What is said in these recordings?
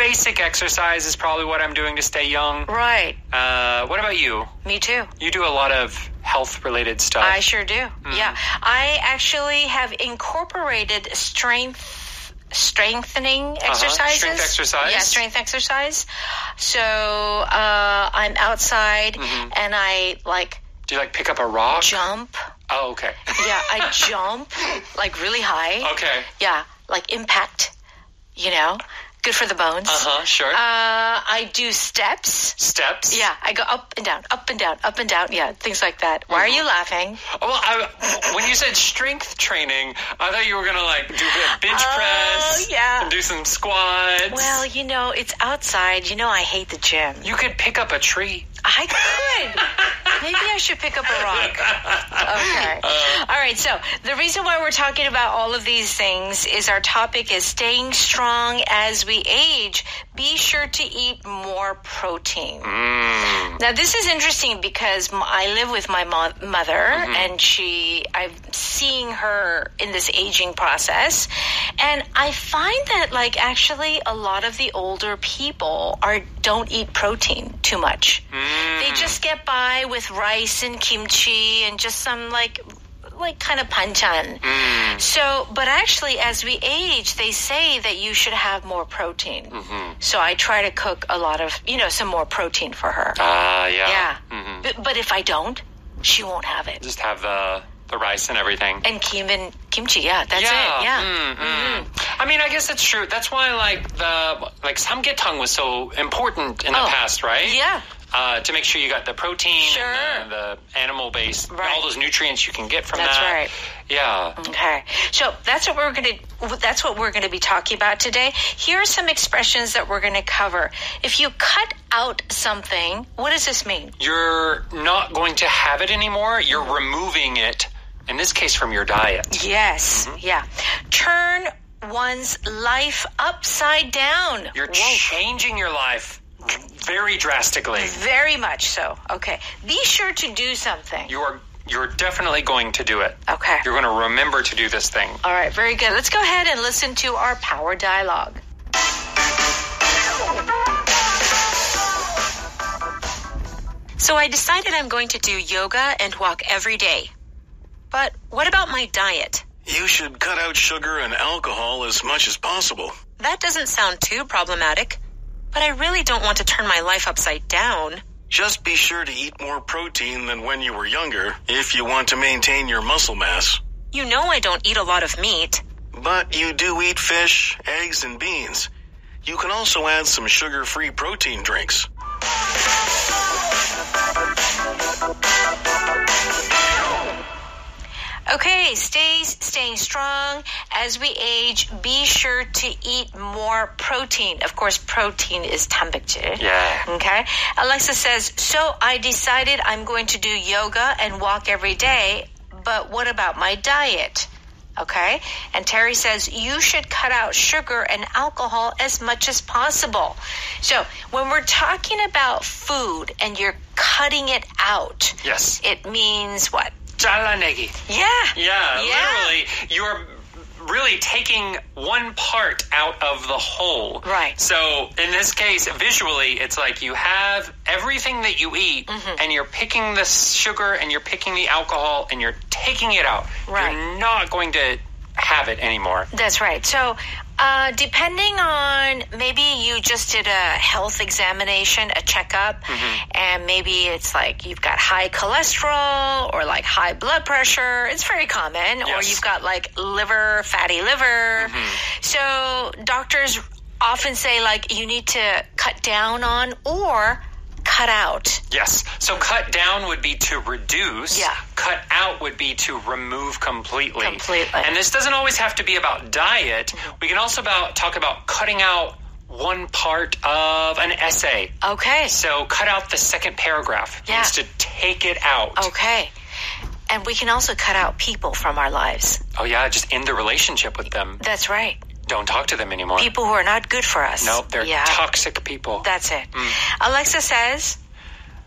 basic exercise is probably what I'm doing to stay young. Right. What about you? Me too. You do a lot of health-related stuff. I sure do. Yeah. I actually have incorporated strengthening exercises. Strength exercise? Yeah, strength exercise. So I'm outside and I Do you pick up a rock? jump. Oh, okay. Yeah, I jump really high. Okay. Yeah, impact, good for the bones. Sure. I do steps. Steps? Yeah, I go up and down, up and down, up and down. Yeah, things like that. Why are you laughing? Well, when you said strength training, I thought you were going to do a bench press. Yeah. And do some squats. Well, it's outside. I hate the gym. You could pick up a tree. I could. Maybe I should pick up a rock. Okay. All right. So the reason why we're talking about all of these things is our topic is staying strong as we age. Be sure to eat more protein. Now, this is interesting because I live with my mother, and I'm seeing her in this aging process. And I find that, actually, a lot of the older people don't eat protein too much. They just get by with rice and kimchi and just some kind of panchan. But actually, as we age, they say that you should have more protein. So I try to cook a lot of, some more protein for her. Yeah. Yeah. But if I don't, she won't have it. Just have the rice and everything. And kimchi, yeah, that's it. Yeah. I mean, I guess that's true. That's why, samgyetang was so important in the past, right? Yeah. To make sure you got the protein and the animal-based, all those nutrients you can get from That's that. right. Yeah. Okay. So that's what we're going to be talking about today. Here are some expressions that we're going to cover. If you cut out something, what does this mean? You're not going to have it anymore. You're removing it, in this case, from your diet. Yes. Yeah. Turn one's life upside down. You're changing your life very drastically. Very much so. Okay. Be sure to do something. You're definitely going to do it. Okay. You're going to remember to do this thing. All right. Very good. Let's go ahead and listen to our power dialogue. So I decided I'm going to do yoga and walk every day. But what about my diet? You should cut out sugar and alcohol as much as possible. That doesn't sound too problematic. But I really don't want to turn my life upside down. Just be sure to eat more protein than when you were younger if you want to maintain your muscle mass. You know I don't eat a lot of meat. But you do eat fish, eggs, and beans. You can also add some sugar-free protein drinks. Okay, staying strong as we age. Be sure to eat more protein. Of course, protein is 단백질. Yeah. Okay. Alexa says, so I decided I'm going to do yoga and walk every day, but what about my diet? Okay. And Terry says, you should cut out sugar and alcohol as much as possible. So when we're talking about food and you're cutting it out, yes, it means what? 잘라내기. Yeah. Literally, you're really taking one part out of the whole. Right. So in this case, visually, it's like you have everything that you eat, and you're picking the sugar, and you're picking the alcohol, and you're taking it out. Right. You're not going to have it anymore. That's right. So depending on, maybe you just did a health examination, a checkup, and maybe it's like you've got high cholesterol or like high blood pressure. It's very common. Yes. Or you've got like fatty liver. So doctors often say you need to cut down on or cut out. Yes. So cut down would be to reduce. Yeah. Cut out would be to remove completely. Completely. And this doesn't always have to be about diet. We can also talk about cutting out one part of an essay. Okay. So cut out the second paragraph. Yeah. Means to take it out. Okay. And we can also cut out people from our lives. Oh, yeah. Just end the relationship with them. That's right. Don't talk to them anymore. People who are not good for us. Nope, they're toxic people. That's it. Alexa says,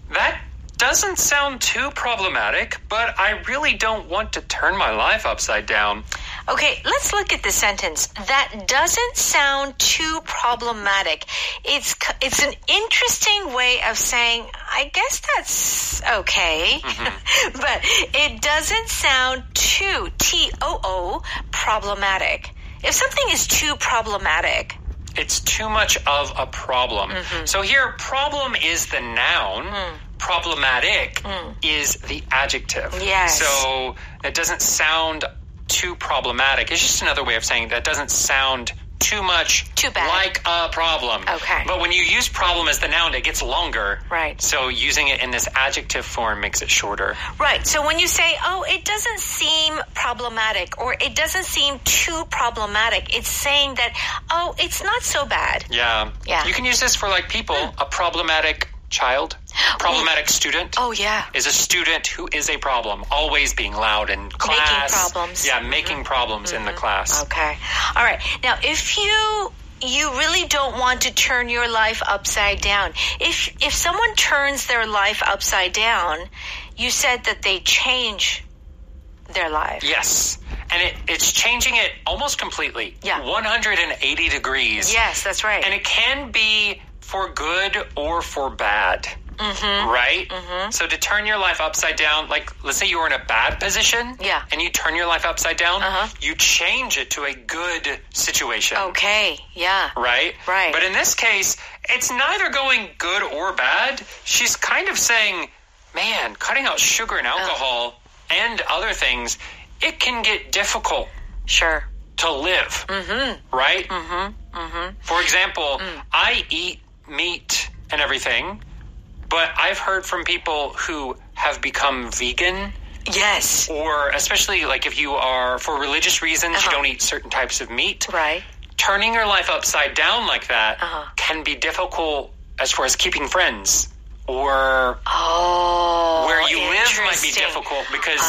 that doesn't sound too problematic, but I really don't want to turn my life upside down. Okay, let's look at the sentence. That doesn't sound too problematic. It's an interesting way of saying, I guess that's okay. But it doesn't sound too, T-O-O, problematic. If something is too problematic, it's too much of a problem. So here, problem is the noun. Problematic is the adjective. Yes. So it doesn't sound too problematic. It's just another way of saying that doesn't sound too much too bad. Like a problem. Okay. But when you use problem as the noun, it gets longer. Right. So using it in this adjective form makes it shorter. Right. So when you say, oh, it doesn't seem problematic or it doesn't seem too problematic, it's saying that, oh, it's not so bad. Yeah. You can use this for like people, a problematic child, problematic student. Oh, yeah. Is a student who is a problem, always being loud in class. Making problems. Yeah, making problems in the class. Okay. All right. Now, if you really don't want to turn your life upside down, if someone turns their life upside down, you said that they change their life. Yes. And it's changing it almost completely. Yeah. 180 degrees. Yes, that's right. And it can be for good or for bad, right? So to turn your life upside down, like let's say you were in a bad position, and you turn your life upside down, you change it to a good situation. Okay, yeah. Right? Right. But in this case, it's neither going good or bad. She's kind of saying, man, cutting out sugar and alcohol and other things, it can get difficult. Sure. To live, right? For example, I eat meat and everything, but I've heard from people who have become vegan. Yes. Or especially like if you are, for religious reasons, you don't eat certain types of meat. Right. Turning your life upside down like that can be difficult as far as keeping friends. Or where you live might be difficult because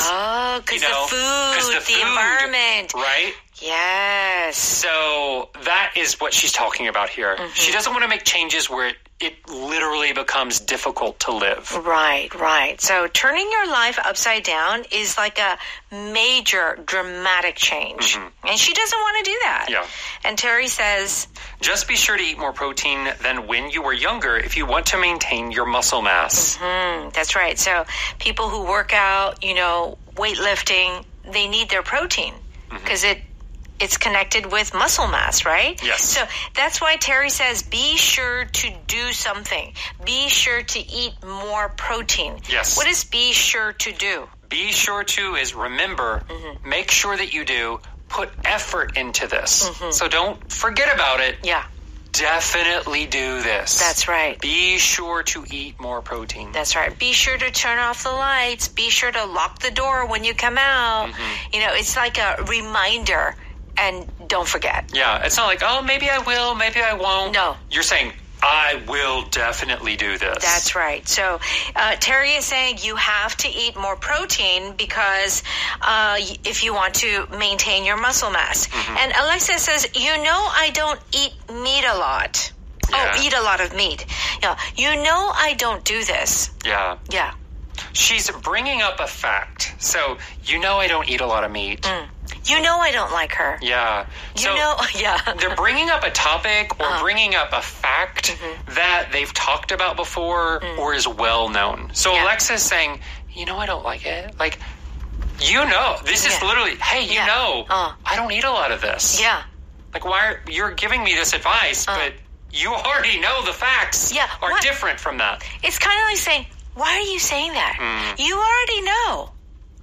the environment. Right? Yes. So that is what she's talking about here. She doesn't want to make changes where it literally becomes difficult to live. Right. So turning your life upside down is like a major dramatic change. And she doesn't want to do that. Yeah. And Terry says, just be sure to eat more protein than when you were younger if you want to maintain your muscle mass. That's right. So people who work out, weightlifting, they need their protein because it's connected with muscle mass, right? Yes. So that's why Terry says, be sure to do something. Be sure to eat more protein. Yes. What is be sure to do? Be sure to is remember, make sure that you do, put effort into this. So don't forget about it. Yeah. Definitely do this. That's right. Be sure to eat more protein. That's right. Be sure to turn off the lights. Be sure to lock the door when you come out. It's like a reminder. And don't forget. Yeah, it's not like, oh, maybe I will, maybe I won't. No. You're saying, I will definitely do this. That's right. So Terry is saying you have to eat more protein because if you want to maintain your muscle mass. And Alexa says, I don't eat meat a lot. Yeah. Oh, eat a lot of meat. Yeah. I don't do this. Yeah. Yeah. She's bringing up a fact. So, I don't eat a lot of meat. I don't like her. Yeah. They're bringing up a topic or bringing up a fact that they've talked about before or is well known. So Alexa's saying, I don't like it. Like, this is literally, hey, I don't eat a lot of this. Yeah. Like, you're giving me this advice, but you already know the facts are different from that. It's kind of like saying, why are you saying that? You already know,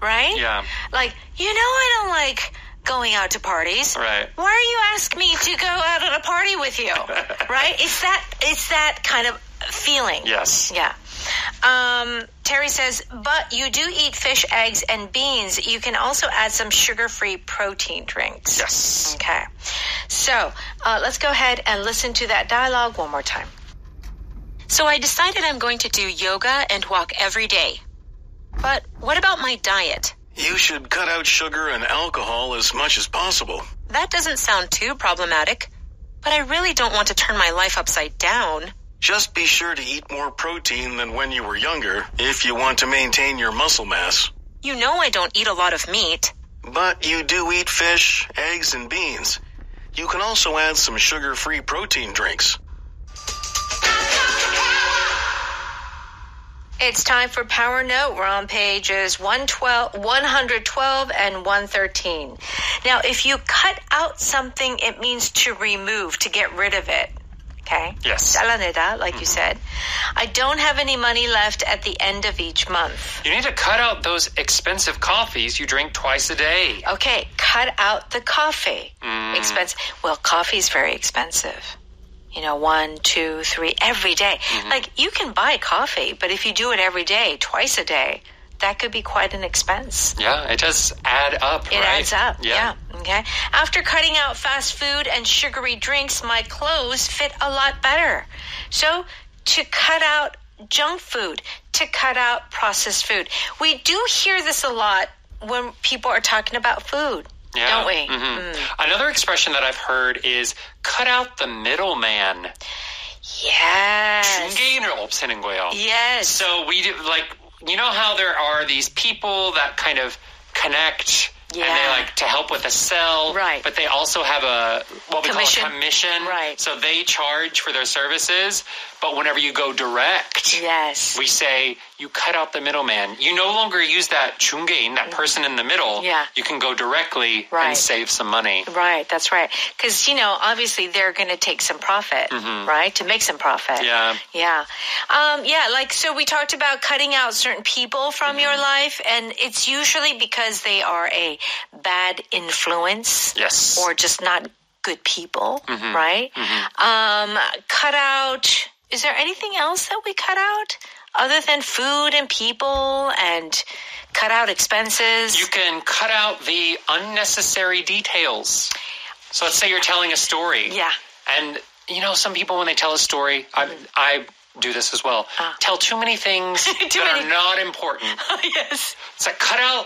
right? Yeah. Like, I don't like going out to parties. Right. Why are you asking me to go out at a party with you? Right? It's that kind of feeling. Yes. Yeah. Terry says, but you do eat fish, eggs, and beans. You can also add some sugar-free protein drinks. Yes. Okay. So let's go ahead and listen to that dialogue one more time. So I decided I'm going to do yoga and walk every day. But what about my diet? You should cut out sugar and alcohol as much as possible. That doesn't sound too problematic, but I really don't want to turn my life upside down. Just be sure to eat more protein than when you were younger if you want to maintain your muscle mass. I don't eat a lot of meat. But you do eat fish, eggs, and beans. You can also add some sugar-free protein drinks. It's time for Power Note. We're on pages 112 and 113. Now, if you cut out something, it means to remove, to get rid of it. Okay? Yes. 잘라내다, like you said. I don't have any money left at the end of each month. You need to cut out those expensive coffees you drink twice a day. Okay, cut out the coffee. Expensive. Well, coffee is very expensive. 1, 2, 3, every day. Like, you can buy coffee, but if you do it every day, twice a day, that could be quite an expense. Yeah, it does add up, right? It adds up, yeah. Okay. After cutting out fast food and sugary drinks, my clothes fit a lot better. So, to cut out junk food, to cut out processed food. We do hear this a lot when people are talking about food. Yeah. Don't we? Another expression that I've heard is cut out the middleman. Yes. 중개인을 없애는 거예요. Yes. So we do, you know how there are these people that kind of connect and they like to help with a sell, right? But they also have what we commission. call a commission, right? So they charge for their services. But whenever you go direct, yes, we say you cut out the middleman. You no longer use that 중개인, that person in the middle. Yeah. You can go directly and save some money. Right, that's right. Because, obviously they're going to take some profit, right? To make some profit. Yeah. Yeah. So we talked about cutting out certain people from your life, and it's usually because they are a bad influence. Yes. Or just not good people, right? Cut out... Is there anything else that we cut out other than food and people and cut out expenses? You can cut out the unnecessary details. So let's say you're telling a story. Yeah. And, some people when they tell a story, I do this as well, tell too many things are not important. Yes. It's like cut out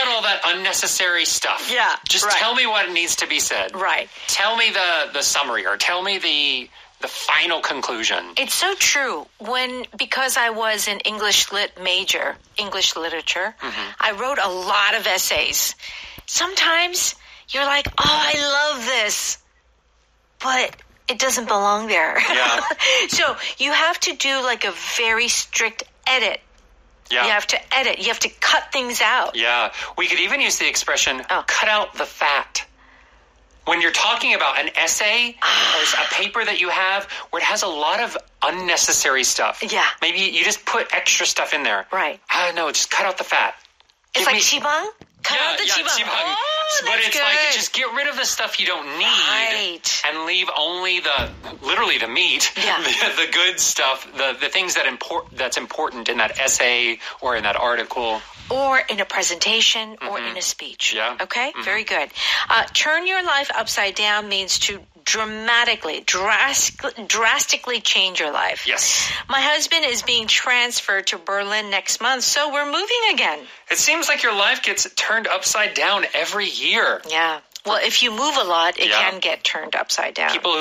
all that unnecessary stuff. Yeah. Just tell me what needs to be said. Right. Tell me the summary or tell me the final conclusion. It's so true. Because I was an English literature, I wrote a lot of essays. Sometimes you're like, oh, I love this, but it doesn't belong there. Yeah. So you have to do like a very strict edit. Yeah. You have to edit. You have to cut things out. Yeah. We could even use the expression, cut out the fat. When you're talking about an essay or a paper that you have where it has a lot of unnecessary stuff. Yeah. Maybe you just put extra stuff in there. Right. No, just cut out the fat. It's like 지방? Cut out the 지방. 지방. Oh, but it's good. like just get rid of the stuff you don't need. Right. And leave only literally the meat, the good stuff, the things that's important in that essay or in that article. Or in a presentation or in a speech. Yeah. Okay? Very good. Turn your life upside down means to drastically change your life. Yes. My husband is being transferred to Berlin next month, so we're moving again. It seems like your life gets turned upside down every year. Yeah. Well, if you move a lot, it can get turned upside down. People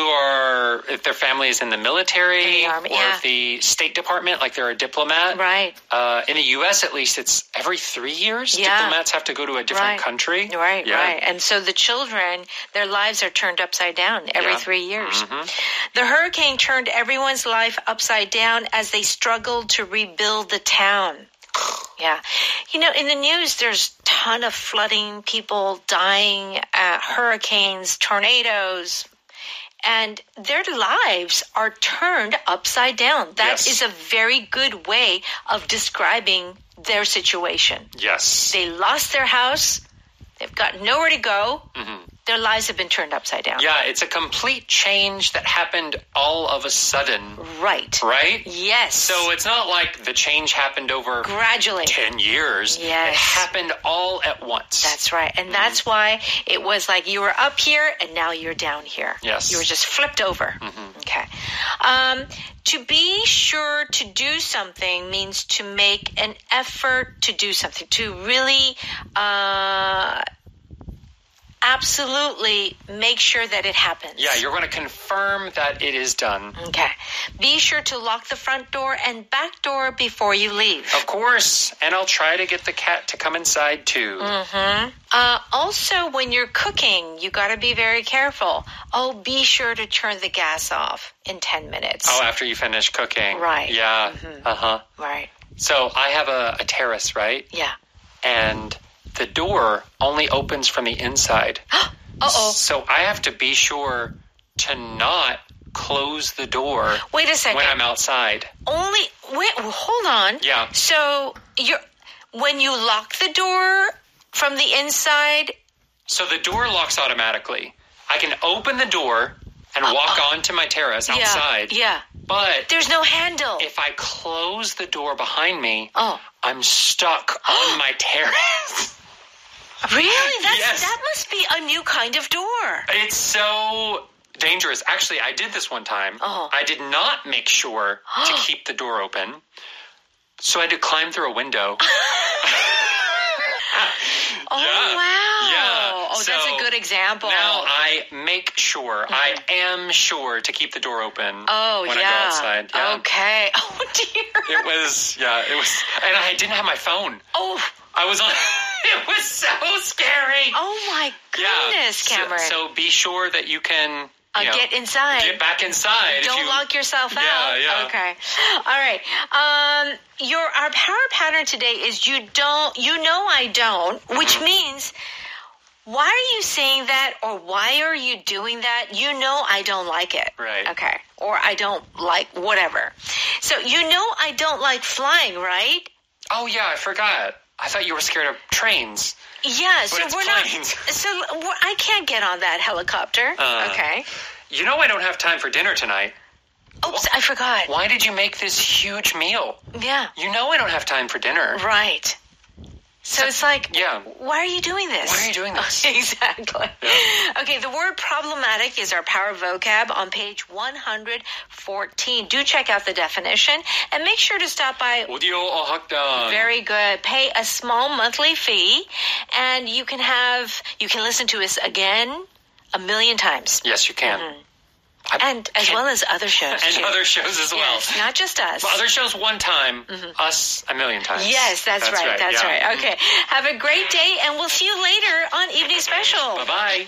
if their family is in the military in the army, or the State Department, like they're a diplomat. Right. In the U.S., at least, it's every 3 years. Yeah. Diplomats have to go to a different country. Right. And so the children, their lives are turned upside down every 3 years. The hurricane turned everyone's life upside down as they struggled to rebuild the town. Yeah. In the news, there's a ton of flooding, people dying, hurricanes, tornadoes, and their lives are turned upside down. That is a very good way of describing their situation. Yes. They lost their house. They've got nowhere to go. Their lives have been turned upside down. Yeah, it's a complete change that happened all of a sudden. Right. Right? Yes. So it's not like the change happened over gradually 10 years. Yes. It happened all at once. That's right. And that's why it was like you were up here and now you're down here. Yes. You were just flipped over. Okay. To be sure to do something means to make an effort to do something, to really absolutely make sure that it happens. Yeah, you're going to confirm that it is done. Okay. Be sure to lock the front door and back door before you leave. Of course. And I'll try to get the cat to come inside too. Also, when you're cooking, you got to be very careful. Oh, be sure to turn the gas off in 10 minutes. Oh, after you finish cooking. Right. Yeah. Right. So I have a terrace, right? Yeah. And the door only opens from the inside. Uh-oh. So I have to be sure to not close the door Wait a second. when I'm outside. Hold on. Yeah. So when you lock the door from the inside... So the door locks automatically. I can open the door and walk onto my terrace outside. Yeah. But there's no handle. if I close the door behind me, Oh. I'm stuck on my terrace. Really? Yes. That must be a new kind of door. It's so dangerous. Actually, I did this one time. I did not make sure to keep the door open. So I had to climb through a window. Wow. Yeah. Oh, So that's a good example. Now I make sure, I am sure to keep the door open when I go outside. Yeah. Okay. Oh, dear. It was, and I didn't have my phone. Oh. I was on, it was so scary. Oh, my goodness, Cameron. So be sure that you can... get inside. Get back inside. Don't lock yourself out. Yeah. Okay. All right. Our power pattern today is you know I don't, which means why are you saying that or why are you doing that? You know I don't like it. Right. Okay. Or I don't like whatever. So you know I don't like flying, right? Oh, yeah, I forgot. I thought you were scared of trains. Yeah, But so it's we're planes. not. So I can't get on that helicopter. Okay. You know I don't have time for dinner tonight. Oops, I forgot. Why did you make this huge meal? Yeah. You know I don't have time for dinner. Right. So it's like, Yeah. why are you doing this? Why are you doing this? Exactly. Yeah. Okay, the word problematic is our power vocab on page 114. Do check out the definition and make sure to stop by. 오디오 어학당. Very good. Pay a small monthly fee and you can listen to us again 1,000,000 times. Yes, you can. And as well as other shows. And too. other shows as well. Yes, not just us. Well, other shows one time, us 1,000,000 times. Yes, that's right. That's yeah. right. Okay. Have a great day, and we'll see you later on Evening Special. Bye-bye.